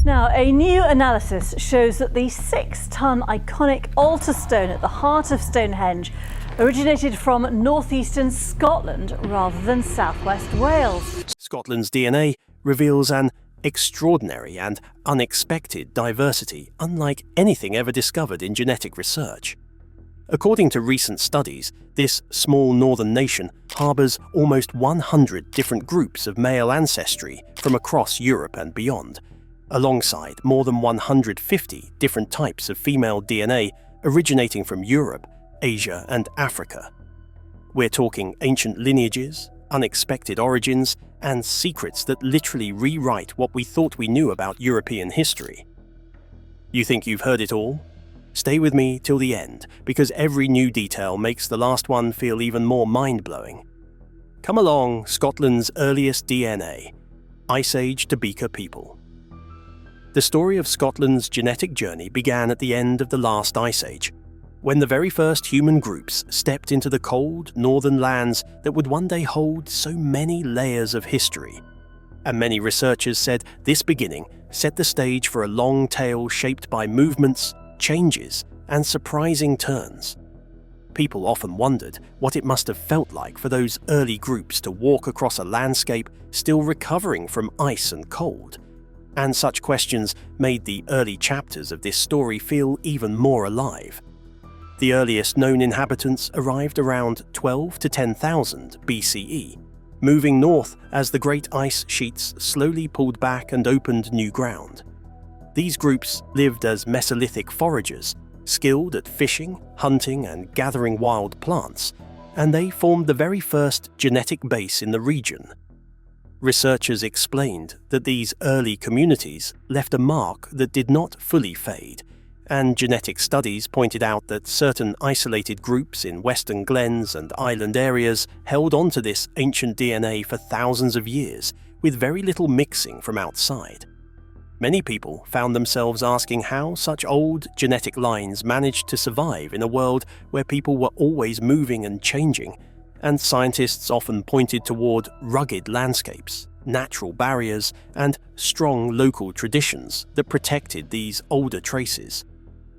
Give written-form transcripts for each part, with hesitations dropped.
Now, a new analysis shows that the 6-ton iconic altar stone at the heart of Stonehenge originated from northeastern Scotland rather than southwest Wales. Scotland's DNA reveals an extraordinary and unexpected diversity unlike anything ever discovered in genetic research. According to recent studies, this small northern nation harbours almost 100 different groups of male ancestry from across Europe and beyond, alongside more than 150 different types of female DNA originating from Europe, Asia and Africa. We're talking ancient lineages, unexpected origins, and secrets that literally rewrite what we thought we knew about European history. You think you've heard it all? Stay with me till the end, because every new detail makes the last one feel even more mind-blowing. Come along, Scotland's earliest DNA, Ice Age to Beaker people. The story of Scotland's genetic journey began at the end of the last Ice Age, when the very first human groups stepped into the cold northern lands that would one day hold so many layers of history. And many researchers said this beginning set the stage for a long tale shaped by movements, changes, and surprising turns. People often wondered what it must have felt like for those early groups to walk across a landscape still recovering from ice and cold. And such questions made the early chapters of this story feel even more alive. The earliest known inhabitants arrived around 12 to 10,000 BCE, moving north as the great ice sheets slowly pulled back and opened new ground. These groups lived as Mesolithic foragers, skilled at fishing, hunting, and gathering wild plants, and they formed the very first genetic base in the region. Researchers explained that these early communities left a mark that did not fully fade, and genetic studies pointed out that certain isolated groups in western glens and island areas held onto this ancient DNA for thousands of years, with very little mixing from outside. Many people found themselves asking how such old genetic lines managed to survive in a world where people were always moving and changing, and scientists often pointed toward rugged landscapes, natural barriers, and strong local traditions that protected these older traces.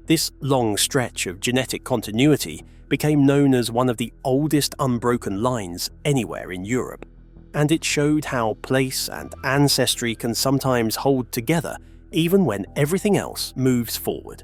This long stretch of genetic continuity became known as one of the oldest unbroken lines anywhere in Europe, and it showed how place and ancestry can sometimes hold together even when everything else moves forward.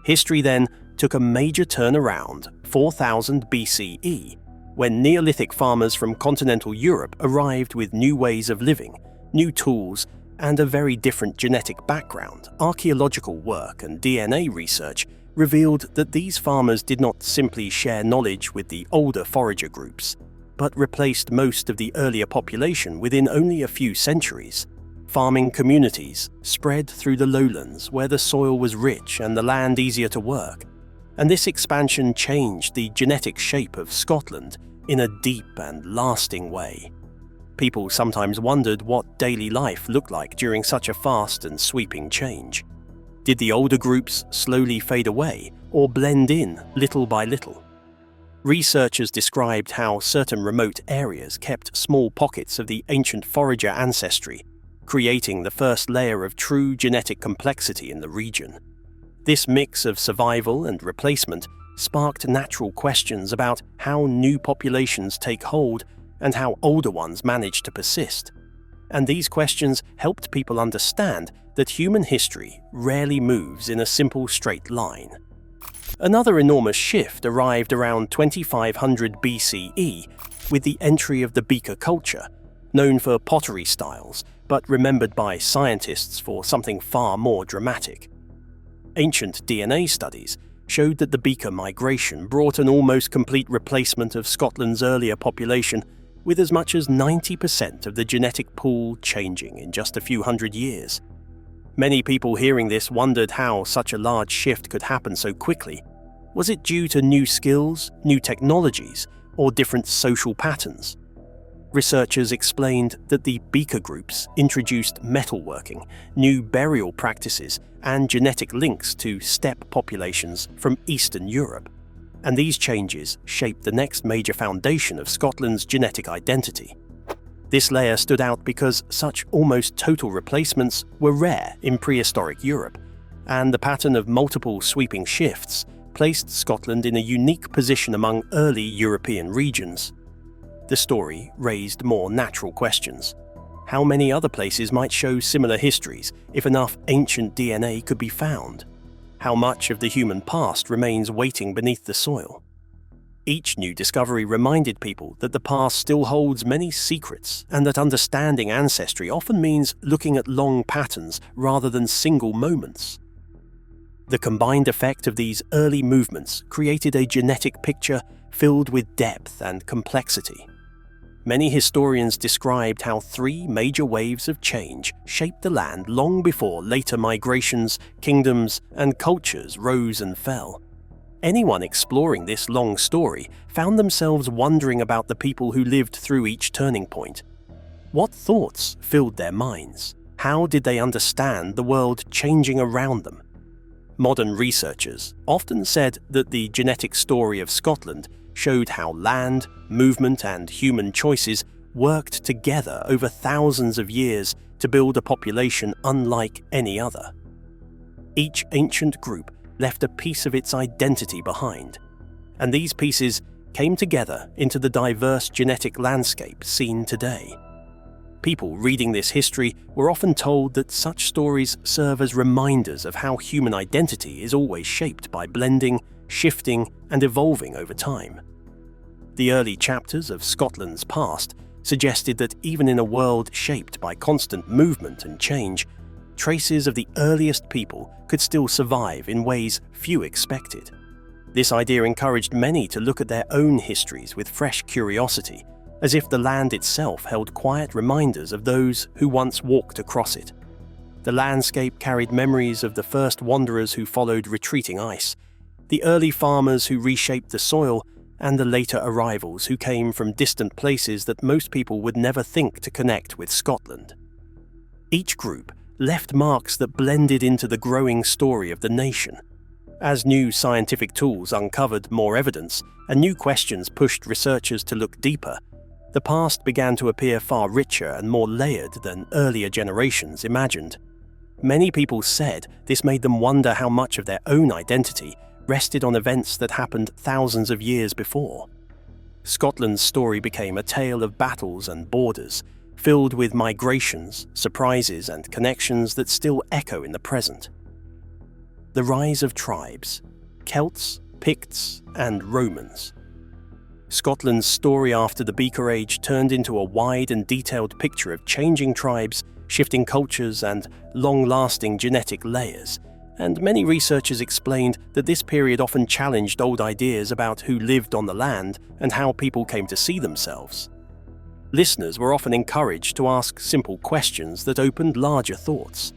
History then took a major turn around 4000 BCE, when Neolithic farmers from continental Europe arrived with new ways of living, new tools, and a very different genetic background. Archaeological work and DNA research revealed that these farmers did not simply share knowledge with the older forager groups, but replaced most of the earlier population within only a few centuries. Farming communities spread through the lowlands where the soil was rich and the land easier to work, and this expansion changed the genetic shape of Scotland in a deep and lasting way. People sometimes wondered what daily life looked like during such a fast and sweeping change. Did the older groups slowly fade away or blend in little by little? Researchers described how certain remote areas kept small pockets of the ancient forager ancestry, creating the first layer of true genetic complexity in the region. This mix of survival and replacement sparked natural questions about how new populations take hold and how older ones manage to persist. And these questions helped people understand that human history rarely moves in a simple straight line. Another enormous shift arrived around 2500 BCE with the entry of the Beaker culture, known for pottery styles, but remembered by scientists for something far more dramatic. Ancient DNA studies showed that the Beaker migration brought an almost complete replacement of Scotland's earlier population, with as much as 90% of the genetic pool changing in just a few hundred years. Many people hearing this wondered how such a large shift could happen so quickly. Was it due to new skills, new technologies, or different social patterns? Researchers explained that the Beaker groups introduced metalworking, new burial practices, and genetic links to steppe populations from Eastern Europe. And these changes shaped the next major foundation of Scotland's genetic identity. This layer stood out because such almost total replacements were rare in prehistoric Europe, and the pattern of multiple sweeping shifts placed Scotland in a unique position among early European regions. The story raised more natural questions. How many other places might show similar histories if enough ancient DNA could be found? How much of the human past remains waiting beneath the soil? Each new discovery reminded people that the past still holds many secrets and that understanding ancestry often means looking at long patterns rather than single moments. The combined effect of these early movements created a genetic picture filled with depth and complexity. Many historians described how 3 major waves of change shaped the land long before later migrations, kingdoms, and cultures rose and fell. Anyone exploring this long story found themselves wondering about the people who lived through each turning point. What thoughts filled their minds? How did they understand the world changing around them? Modern researchers often said that the genetic story of Scotland showed how land, movement, and human choices worked together over thousands of years to build a population unlike any other. Each ancient group left a piece of its identity behind, and these pieces came together into the diverse genetic landscape seen today. People reading this history were often told that such stories serve as reminders of how human identity is always shaped by blending, shifting, and evolving over time. The early chapters of Scotland's past suggested that even in a world shaped by constant movement and change, traces of the earliest people could still survive in ways few expected. This idea encouraged many to look at their own histories with fresh curiosity, as if the land itself held quiet reminders of those who once walked across it. The landscape carried memories of the first wanderers who followed retreating ice, the early farmers who reshaped the soil, and the later arrivals who came from distant places that most people would never think to connect with Scotland. Each group left marks that blended into the growing story of the nation. As new scientific tools uncovered more evidence and new questions pushed researchers to look deeper, the past began to appear far richer and more layered than earlier generations imagined. Many people said this made them wonder how much of their own identity rested on events that happened thousands of years before. Scotland's story became a tale of battles and borders, filled with migrations, surprises, and connections that still echo in the present. The rise of tribes: Celts, Picts, and Romans. Scotland's story after the Beaker Age turned into a wide and detailed picture of changing tribes, shifting cultures, and long-lasting genetic layers, and many researchers explained that this period often challenged old ideas about who lived on the land and how people came to see themselves. Listeners were often encouraged to ask simple questions that opened larger thoughts.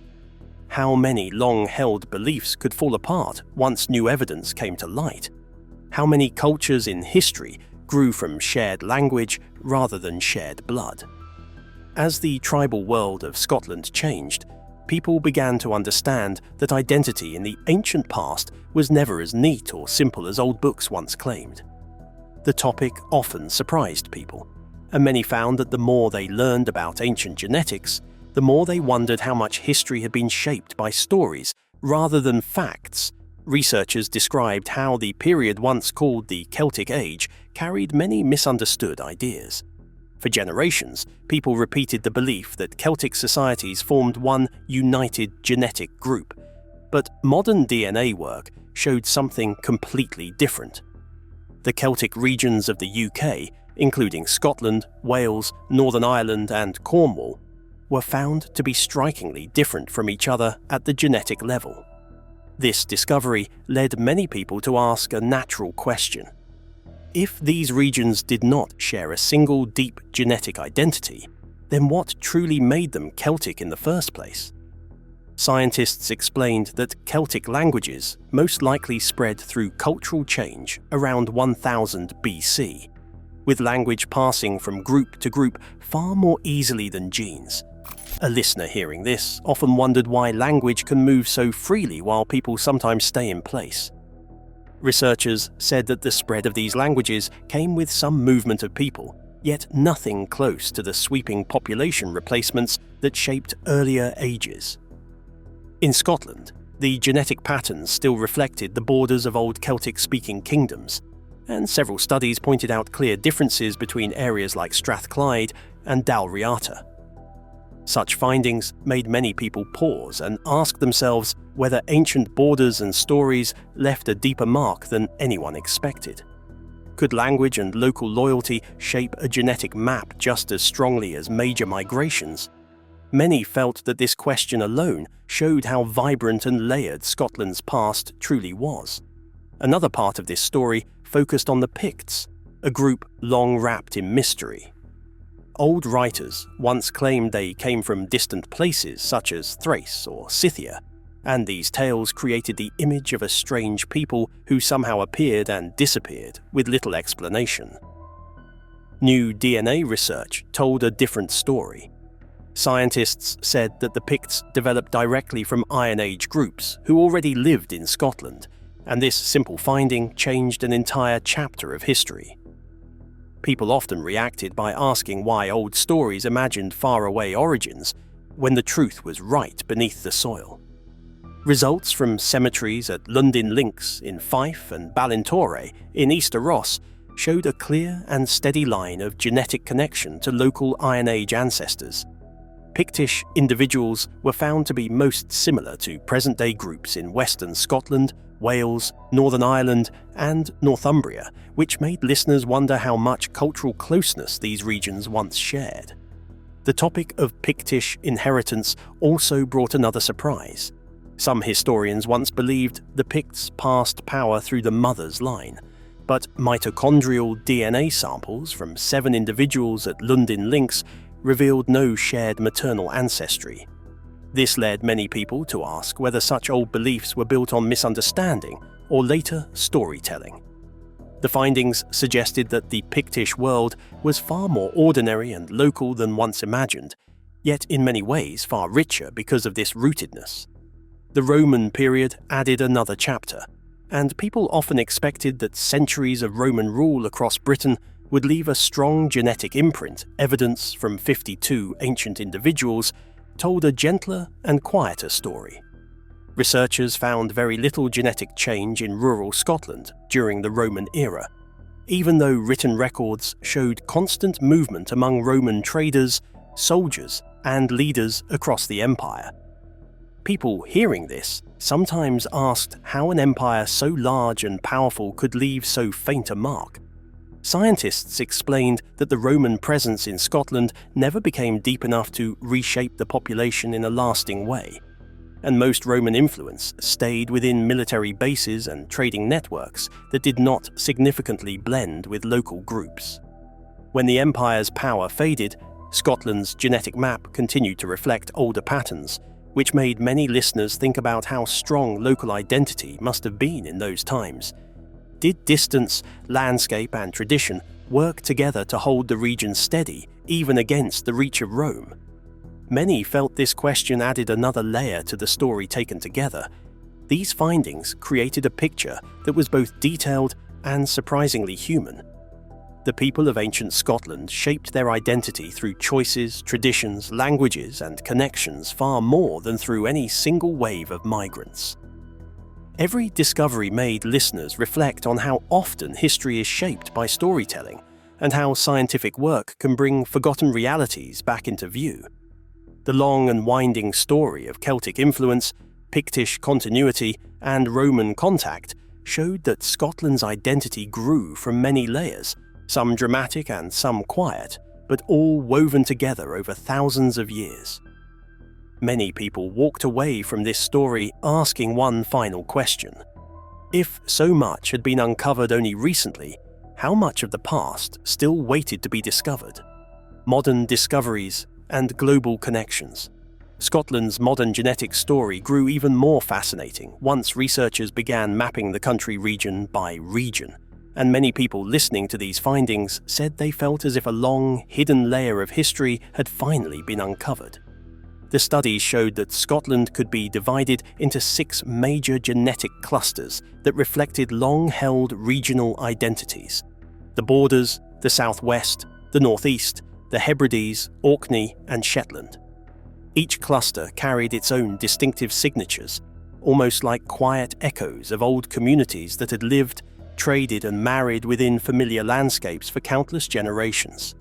How many long-held beliefs could fall apart once new evidence came to light? How many cultures in history grew from shared language rather than shared blood? As the tribal world of Scotland changed, people began to understand that identity in the ancient past was never as neat or simple as old books once claimed. The topic often surprised people, and many found that the more they learned about ancient genetics, the more they wondered how much history had been shaped by stories rather than facts. Researchers described how the period once called the Celtic Age carried many misunderstood ideas. For generations, people repeated the belief that Celtic societies formed one united genetic group, but modern DNA work showed something completely different. The Celtic regions of the UK, including Scotland, Wales, Northern Ireland, and Cornwall, were found to be strikingly different from each other at the genetic level. This discovery led many people to ask a natural question. If these regions did not share a single deep genetic identity, then what truly made them Celtic in the first place? Scientists explained that Celtic languages most likely spread through cultural change around 1000 BC, with language passing from group to group far more easily than genes. A listener hearing this often wondered why language can move so freely while people sometimes stay in place. Researchers said that the spread of these languages came with some movement of people, yet nothing close to the sweeping population replacements that shaped earlier ages. In Scotland, the genetic patterns still reflected the borders of old Celtic-speaking kingdoms, and several studies pointed out clear differences between areas like Strathclyde and Dalriata. Such findings made many people pause and ask themselves whether ancient borders and stories left a deeper mark than anyone expected. Could language and local loyalty shape a genetic map just as strongly as major migrations? Many felt that this question alone showed how vibrant and layered Scotland's past truly was. Another part of this story focused on the Picts, a group long wrapped in mystery. Old writers once claimed they came from distant places such as Thrace or Scythia, and these tales created the image of a strange people who somehow appeared and disappeared with little explanation. New DNA research told a different story. Scientists said that the Picts developed directly from Iron Age groups who already lived in Scotland, and this simple finding changed an entire chapter of history. People often reacted by asking why old stories imagined faraway origins when the truth was right beneath the soil. Results from cemeteries at Lundin Links in Fife and Balintore in Easter Ross showed a clear and steady line of genetic connection to local Iron Age ancestors. Pictish individuals were found to be most similar to present-day groups in Western Scotland, Wales, Northern Ireland, and Northumbria, which made listeners wonder how much cultural closeness these regions once shared. The topic of Pictish inheritance also brought another surprise. Some historians once believed the Picts passed power through the mother's line, but mitochondrial DNA samples from 7 individuals at Lundin Links revealed no shared maternal ancestry. This led many people to ask whether such old beliefs were built on misunderstanding or later storytelling. The findings suggested that the Pictish world was far more ordinary and local than once imagined, yet in many ways far richer because of this rootedness. The Roman period added another chapter, and people often expected that centuries of Roman rule across Britain would leave a strong genetic imprint. Evidence from 52 ancient individuals told a gentler and quieter story. Researchers found very little genetic change in rural Scotland during the Roman era, even though written records showed constant movement among Roman traders, soldiers, and leaders across the empire. People hearing this sometimes asked how an empire so large and powerful could leave so faint a mark. Scientists explained that the Roman presence in Scotland never became deep enough to reshape the population in a lasting way, and most Roman influence stayed within military bases and trading networks that did not significantly blend with local groups. When the empire's power faded, Scotland's genetic map continued to reflect older patterns, which made many listeners think about how strong local identity must have been in those times. Did distance, landscape, and tradition work together to hold the region steady, even against the reach of Rome? Many felt this question added another layer to the story taken together. These findings created a picture that was both detailed and surprisingly human. The people of ancient Scotland shaped their identity through choices, traditions, languages, and connections far more than through any single wave of migrants. Every discovery made listeners reflect on how often history is shaped by storytelling, and how scientific work can bring forgotten realities back into view. The long and winding story of Celtic influence, Pictish continuity, and Roman contact showed that Scotland's identity grew from many layers, some dramatic and some quiet, but all woven together over thousands of years. Many people walked away from this story asking one final question. If so much had been uncovered only recently, how much of the past still waited to be discovered? Modern discoveries and global connections. Scotland's modern genetic story grew even more fascinating once researchers began mapping the country region by region, and many people listening to these findings said they felt as if a long, hidden layer of history had finally been uncovered. The studies showed that Scotland could be divided into 6 major genetic clusters that reflected long-held regional identities: the Borders, the Southwest, the Northeast, the Hebrides, Orkney, and Shetland. Each cluster carried its own distinctive signatures, almost like quiet echoes of old communities that had lived, traded, and married within familiar landscapes for countless generations.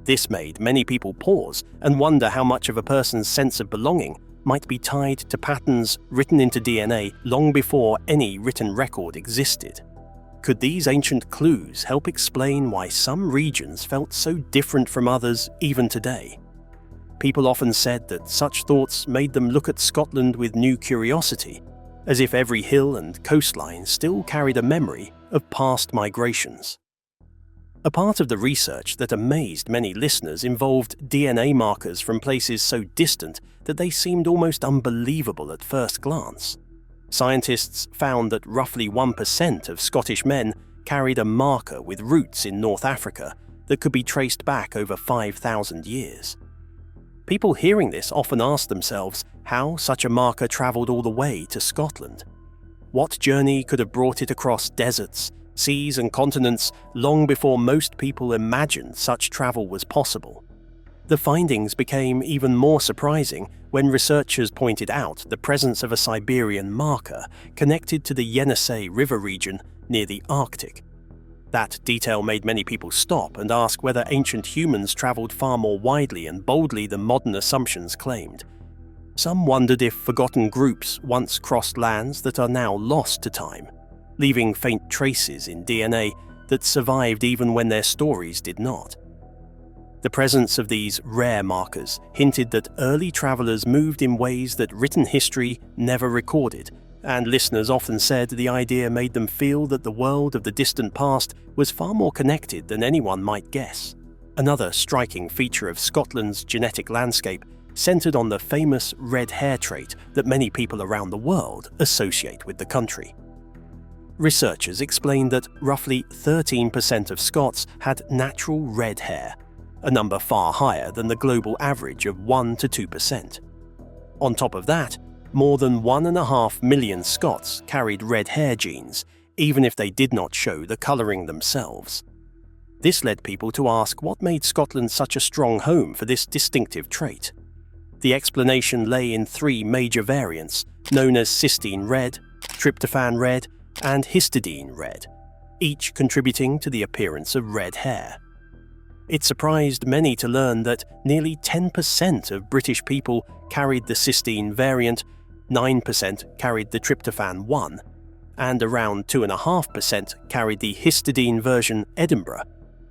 This made many people pause and wonder how much of a person's sense of belonging might be tied to patterns written into DNA long before any written record existed. Could these ancient clues help explain why some regions felt so different from others even today? People often said that such thoughts made them look at Scotland with new curiosity, as if every hill and coastline still carried a memory of past migrations. A part of the research that amazed many listeners involved DNA markers from places so distant that they seemed almost unbelievable at first glance. Scientists found that roughly 1% of Scottish men carried a marker with roots in North Africa that could be traced back over 5,000 years. People hearing this often ask themselves how such a marker travelled all the way to Scotland. What journey could have brought it across deserts, seas, and continents long before most people imagined such travel was possible? The findings became even more surprising when researchers pointed out the presence of a Siberian marker connected to the Yenisei River region near the Arctic. That detail made many people stop and ask whether ancient humans travelled far more widely and boldly than modern assumptions claimed. Some wondered if forgotten groups once crossed lands that are now lost to time, leaving faint traces in DNA that survived even when their stories did not. The presence of these rare markers hinted that early travellers moved in ways that written history never recorded, and listeners often said the idea made them feel that the world of the distant past was far more connected than anyone might guess. Another striking feature of Scotland's genetic landscape centred on the famous red hair trait that many people around the world associate with the country. Researchers explained that roughly 13% of Scots had natural red hair, a number far higher than the global average of 1 to 2%. On top of that, more than 1.5 million Scots carried red hair genes, even if they did not show the colouring themselves. This led people to ask what made Scotland such a strong home for this distinctive trait. The explanation lay in 3 major variants, known as cysteine red, tryptophan red, and histidine red, each contributing to the appearance of red hair. It surprised many to learn that nearly 10% of British people carried the cysteine variant, 9% carried the tryptophan 1, and around 2.5% carried the histidine version Edinburgh,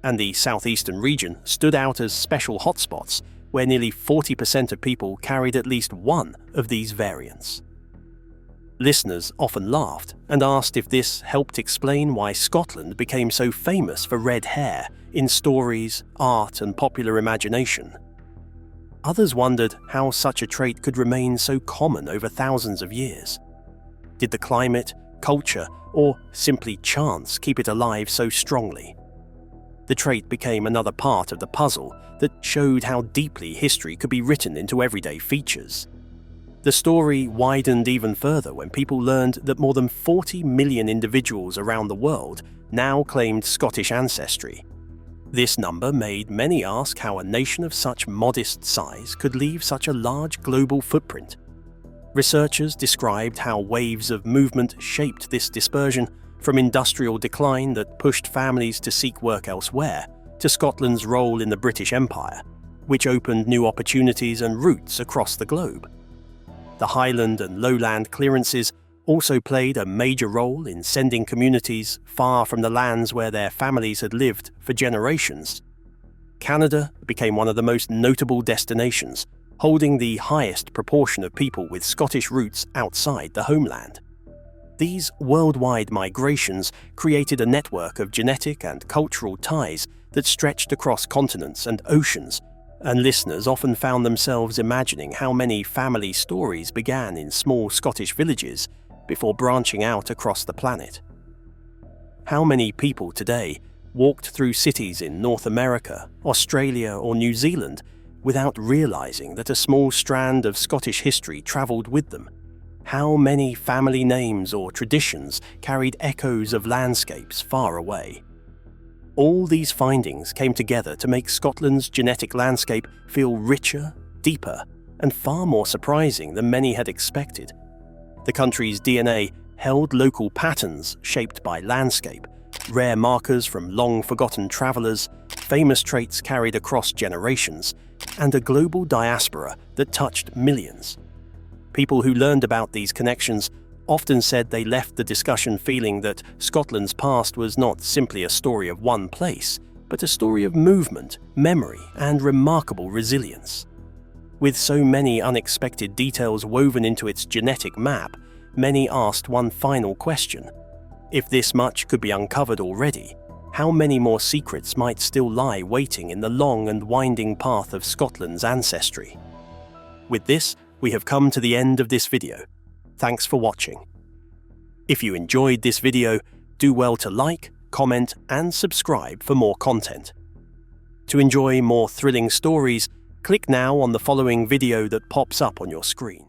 and the southeastern region stood out as special hotspots where nearly 40% of people carried at least one of these variants. Listeners often laughed and asked if this helped explain why Scotland became so famous for red hair in stories, art, and popular imagination. Others wondered how such a trait could remain so common over thousands of years. Did the climate, culture, or simply chance keep it alive so strongly? The trait became another part of the puzzle that showed how deeply history could be written into everyday features. The story widened even further when people learned that more than 40 million individuals around the world now claimed Scottish ancestry. This number made many ask how a nation of such modest size could leave such a large global footprint. Researchers described how waves of movement shaped this dispersion, from industrial decline that pushed families to seek work elsewhere, to Scotland's role in the British Empire, which opened new opportunities and routes across the globe. The highland and lowland clearances also played a major role in sending communities far from the lands where their families had lived for generations. Canada became one of the most notable destinations, holding the highest proportion of people with Scottish roots outside the homeland. These worldwide migrations created a network of genetic and cultural ties that stretched across continents and oceans, and listeners often found themselves imagining how many family stories began in small Scottish villages before branching out across the planet. How many people today walked through cities in North America, Australia, or New Zealand without realizing that a small strand of Scottish history traveled with them? How many family names or traditions carried echoes of landscapes far away? All these findings came together to make Scotland's genetic landscape feel richer, deeper, and far more surprising than many had expected. The country's DNA held local patterns shaped by landscape, rare markers from long-forgotten travellers, famous traits carried across generations, and a global diaspora that touched millions. People who learned about these connections often said they left the discussion feeling that Scotland's past was not simply a story of one place, but a story of movement, memory, and remarkable resilience. With so many unexpected details woven into its genetic map, many asked one final question. If this much could be uncovered already, how many more secrets might still lie waiting in the long and winding path of Scotland's ancestry? With this, we have come to the end of this video. Thanks for watching. If you enjoyed this video, do well to like, comment, and subscribe for more content. To enjoy more thrilling stories, click now on the following video that pops up on your screen.